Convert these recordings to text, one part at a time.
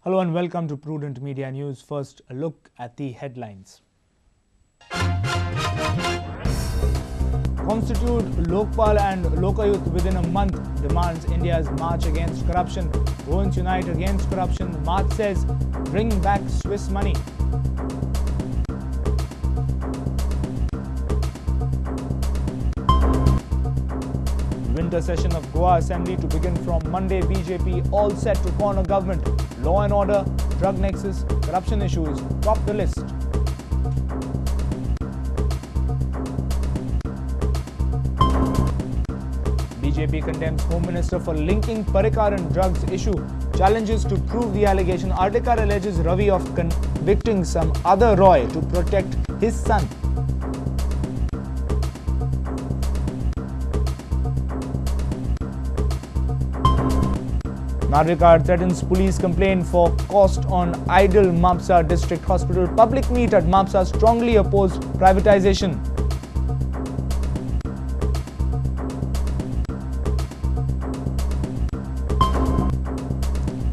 Hello and welcome to Prudent Media News. First, a look at the headlines. Constitute Lokpal and Lokayut within a month, demands India's march against corruption. Goans unite against corruption. March says, bring back Swiss money. Winter session of Goa Assembly to begin from Monday. BJP all set to corner government. Law and order, drug nexus, corruption issues top the list. BJP condemns Home Minister for linking Parikar and drugs issue. Challenges to prove the allegation. Artikar alleges Ravi of convicting some other Roy to protect his son. Narvikar threatens police complaint for cost on idle Mapsa District Hospital. Public meet at Mapsa strongly opposed privatization.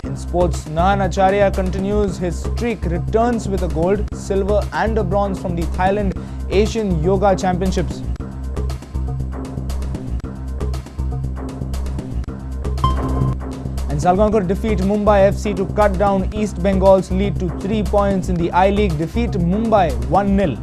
In sports, Nahan Acharya continues his streak, returns with a gold, silver and a bronze from the Thailand Asian Yoga Championships. And Salgaonkar defeat Mumbai FC to cut down East Bengal's lead to 3 points in the I-League. Defeat Mumbai 1-0.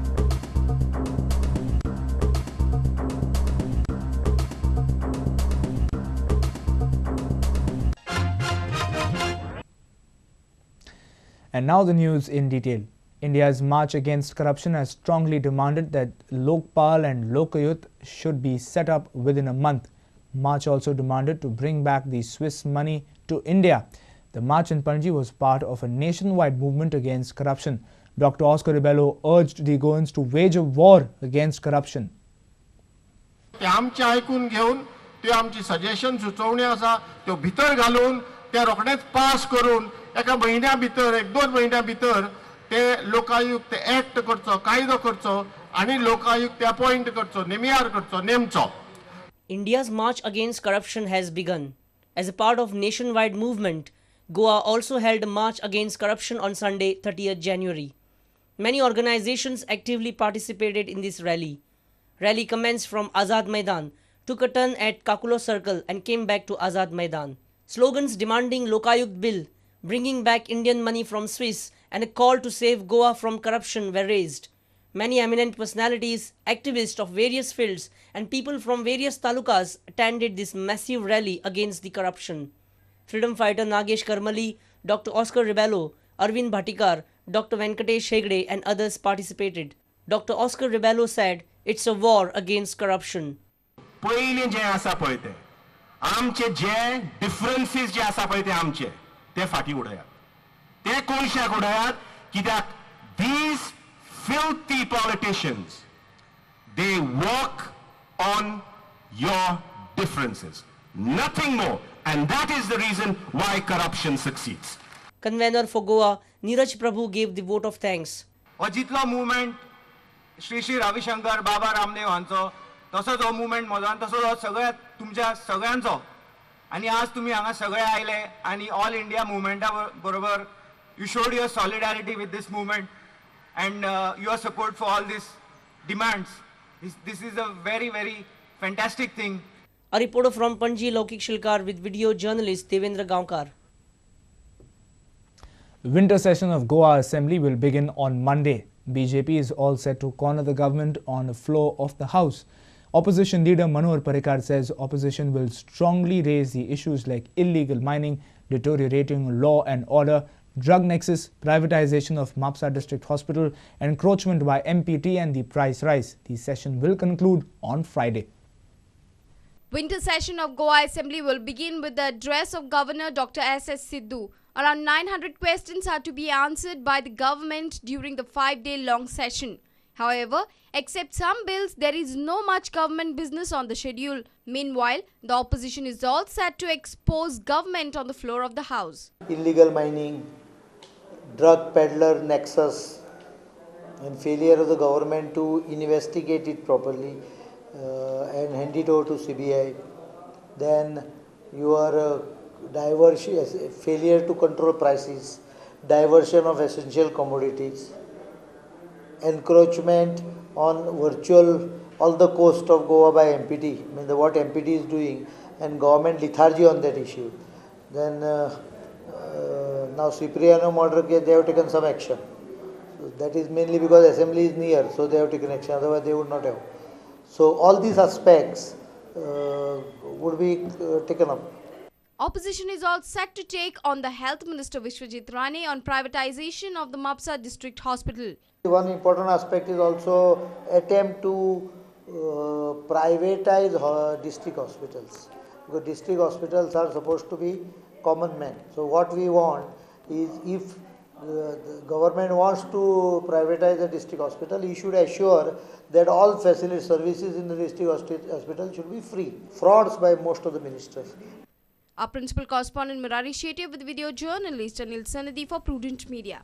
And now the news in detail. India's march against corruption has strongly demanded that Lokpal and Lokayut should be set up within a month. March also demanded to bring back the Swiss money to India. The march in Panji was part of a nationwide movement against corruption. Dr. Oscar Ribello urged the Goans to wage a war against corruption. आमचे ऐकून घेऊन ते आमची suggestion सुचोवणी आसा त्यो भितर घालून ते रोखडेच पास करून एका महिन्या भितर एक दोन महिन्या भितर ते लोकायुक्त ऍक्ट करचो कायदो करचो आणि लोकायुक्त अपॉइंट करचो नेमियार करचो नेमचो. India's march against corruption has begun. As a part of nationwide movement, Goa also held a march against corruption on Sunday, 30th January. Many organizations actively participated in this rally. Rally commenced from Azad Maidan, took a turn at Kakulo Circle and came back to Azad Maidan. Slogans demanding Lokayukt Bill, bringing back Indian money from Swiss and a call to save Goa from corruption were raised. Many eminent personalities, activists of various fields and people from various talukas attended this massive rally against the corruption. Freedom fighter Nagesh Karmali, Dr. Oscar Ribello, Arvind Bhatikar, Dr. Venkatesh Hegde and others participated. Dr. Oscar Ribello said, it's a war against corruption. पहिले जे आसा पळय ते आमचे जे differences जे आसा पळय ते आमचे ते फाटी उडयात ते कोणशाक उडयात कित्याक these filthy politicians, they work on your differences, nothing more, and that is the reason why corruption succeeds. Convener for Goa, Neeraj Prabhu gave the vote of thanks. जितलो मुवमेंट श्री श्री रविशंकर बाबा रामदेव हांचो तसोच हो मुवमेंट म्हजो तसोच हो सगळ्या तुमच्या सगळ्यांचो आणि आज तुम्ही हांगा सगळे आयले आणि ऑल इंडिया मुवमेंटा बरोबर you showed your solidarity with this movement and your support for all these demands. This is a very, very fantastic thing. A reporter from Panji, Laukik Shilkar, with video journalist Devendra Gaonkar. The winter session of Goa Assembly will begin on Monday. BJP is all set to corner the government on the floor of the House. Opposition leader Manohar Parrikar says opposition will strongly raise the issues like illegal mining, deteriorating law and order, drug nexus, privatization of Mapsa District Hospital, encroachment by MPT and the price rise. The session will conclude on Friday. Winter session of Goa Assembly will begin with the address of Governor Dr. S.S. Sidhu. Around 900 questions are to be answered by the government during the 5-day-long session. However, except some bills, there is no much government business on the schedule. Meanwhile, the opposition is all set to expose government on the floor of the House. Illegal mining, drug peddler nexus, and failure of the government to investigate it properly and hand it over to CBI. Then your failure to control prices, diversion of essential commodities, encroachment on all the coast of Goa by MPT, I mean what MPT is doing, and government lethargy on that issue. Then now Cipriano murder case, they have taken some action. So that is mainly because assembly is near, so they have taken action, otherwise they would not have. So all these aspects would be taken up. Opposition is all set to take on the Health Minister Vishwajit Rane on privatization of the Mapsa District Hospital. One important aspect is also attempt to privatize district hospitals, because district hospitals are supposed to be common men. So what we want is, if the government wants to privatize a district hospital, he should assure that all facility services in the district hospital should be free. Frauds by most of the ministers. Our principal correspondent Murari Shetty with video journalist Anil Sanadi for Prudent Media.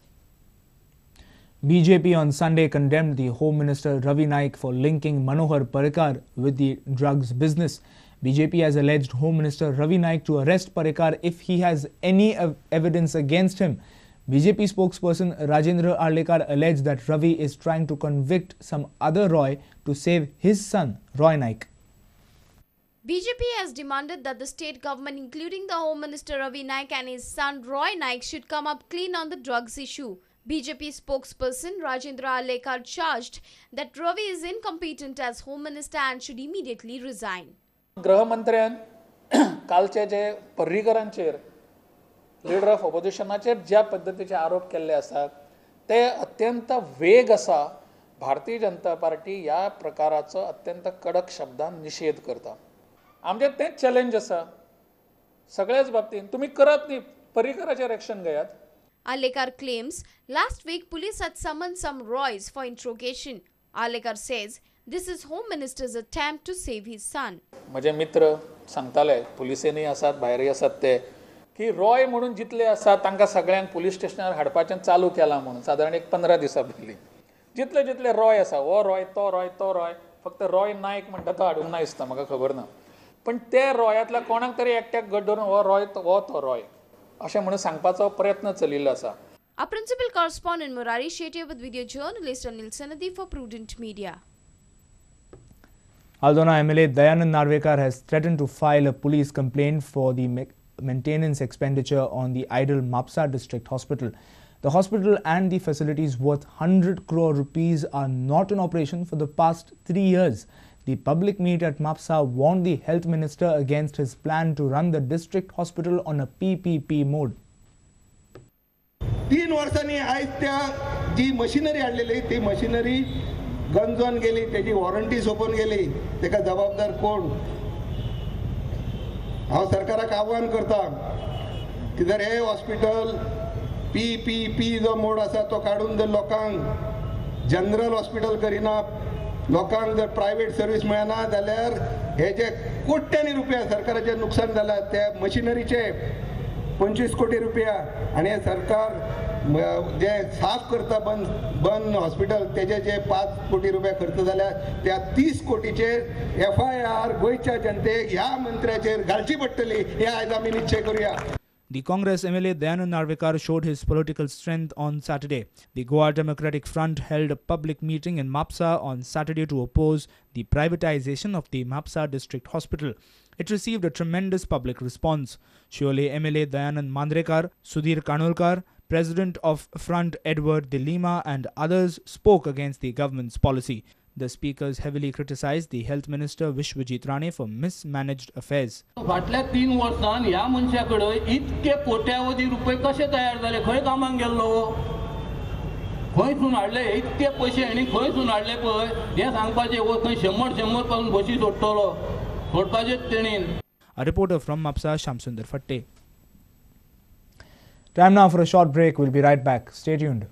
BJP on Sunday condemned the Home Minister Ravi Naik for linking Manohar Parrikar with the drugs business. BJP has alleged Home Minister Ravi Naik to arrest Parrikar if he has any evidence against him. BJP spokesperson Rajendra Arlekar alleged that Ravi is trying to convict some other Roy to save his son, Roy Naik. BJP has demanded that the state government, including the Home Minister Ravi Naik and his son Roy Naik, should come up clean on the drugs issue. BJP spokesperson Rajendra Arlekar charged that Ravi is incompetent as Home Minister and should immediately resign. गृहमंत्र्यान कालचे जे पर्रीकरांचेर leader of ऑपोजिशनाचेर ज्या पद्धतीचे आरोप केल्ले आसात ते अत्यंत वेग आसा. भारतीय जनता पार्टी ह्या प्रकाराचो अत्यंत कडक शब्दान निषेध करता. आमचें तेंच चॅलेंज आसा सगळ्याच बाबतींत. तुमी करत न्ही, पर्रीकराचेर एक्शन घेयात. Arlekar claims last week police had summoned some Roys for interrogation. Arlekar says this is Home Minister's attempt to save his son. म्हजे मित्र सांगताले, पुलिसेनूय आसात भायरय आसात ते, की रॉय म्हणून जितले आसात तांकां सगळ्यांक पुलीस स्टेशनार हाडपाचें चालू केलां म्हणून सादारण एक 15 दिसां पयलीं. जितले जितले रॉय आसा, हो रॉय तो रॉय तो रॉय, फक्त रॉय नायक म्हणटा तो हाडूंक ना दिसता, म्हाका खबर ना. पण ते रॉयातल्या कोणाक तरी एकट्याक गट धरून हो रॉय हो तो रॉय अशें म्हणून सांगपाचो प्रयत्न चलिल्लो आसा. Our principal correspondent Murari Shetty with video journalist Anil Sanadi for Prudent Media. Aldona MLA Dayanand Narvekar has threatened to file a police complaint for the maintenance expenditure on the idle Mapsa District Hospital. The hospital and the facilities worth 100 crore rupees are not in operation for the past 3 years. The public meet at Mapsa warned the health minister against his plan to run the district hospital on a PPP mode. 3 वर्षांनी आज त्या जी machinery आणलेली ती machinery गंजून गेली, त्याची warranty सोपून गेली, त्याका जबाबदार कोण? हांव सरकाराक आव्हान करता की जर हे हॉस्पिटल PPP जो मोड आसा तो काढून जर लोकांक जनरल हॉस्पिटल करिना, लोकांक जर प्रायवेट सर्वीस मेळना जाल्यार हे जे कोट्यांनी रुपया सरकाराचे नुकसान जाला त्या मशिनरीचे 25 कोटी रुपया आणि हे सरकार जे साफ करता बंद हॉस्पिटल त्याचे जे 5 कोटी रुपया खर्च झाल्या त्या 30 कोटीचेर FIR गोयच्या जनतेक ह्या मंत्र्याचेर घालची पडटली हे आज आम्ही निश्चय करूया. The Congress MLA Dayanand Narvekar showed his political strength on Saturday. The Goa Democratic Front held a public meeting in Mapsa on Saturday to oppose the privatization of the Mapsa District Hospital. It received a tremendous public response. Surely MLA Dayanand Mandrekar, Sudhir Kanolkar, President of Front Edward De Lima and others spoke against the government's policy. The speakers heavily criticized the Health Minister Vishwajit Rane for mismanaged affairs. फाटल्या 3 वर्षांत ह्या मनशाकडे इतके कोट्यावधी रुपये कसे तयार झाले? खंय कामाक गेल्लो? खंयसून हाडले इतके पैसे आणि खंयसून हाडले पळय हे सांगपाचे वो खंय 100 करून बशी सोडटलो सोडपाचेच तेणीन. A reporter from Mapsa, Shamsundar Fatte. Time now for a short break. We'll be right back. Stay tuned.